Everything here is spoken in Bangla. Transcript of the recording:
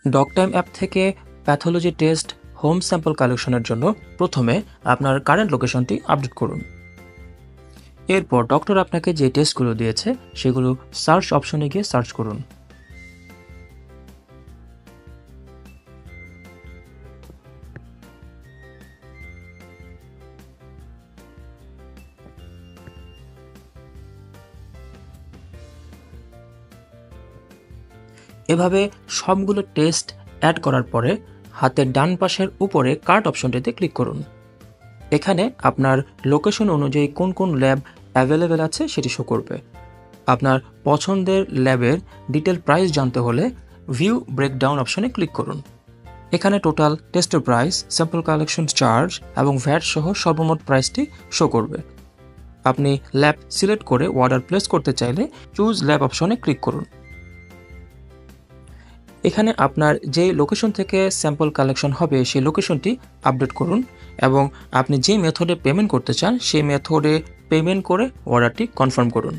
ডক টাইম অ্যাপ থেকে প্যাথোলজি টেস্ট হোম স্যাম্পল কালেকশনের জন্য প্রথমে আপনার কারেন্ট লোকেশনটি আপডেট করুন। এরপর ডক্টর আপনাকে যে টেস্টগুলো দিয়েছে সেগুলো সার্চ অপশনে গিয়ে সার্চ করুন। এভাবে সবগুলো টেস্ট অ্যাড করার পরে হাতের ডান পাশের উপরে কার্ট অপশনটিতে ক্লিক করুন। এখানে আপনার লোকেশন অনুযায়ী কোন কোন ল্যাব অ্যাভেলেবেল আছে সেটি শো করবে। আপনার পছন্দের ল্যাবের ডিটেল প্রাইস জানতে হলে ভিউ ব্রেকডাউন অপশনে ক্লিক করুন। এখানে টোটাল টেস্টের প্রাইস, স্যাম্পল কালেকশন চার্জ এবং ভ্যাট সহ সর্বমোট প্রাইসটি শো করবে। আপনি ল্যাব সিলেক্ট করে অর্ডার প্লেস করতে চাইলে চুজ ল্যাব অপশনে ক্লিক করুন। এখানে আপনার যে লোকেশন থেকে স্যাম্পল কালেকশন হবে সেই লোকেশনটি আপডেট করুন এবং আপনি যে মেথডে পেমেন্ট করতে চান সেই মেথডে পেমেন্ট করে অর্ডারটি কনফার্ম করুন।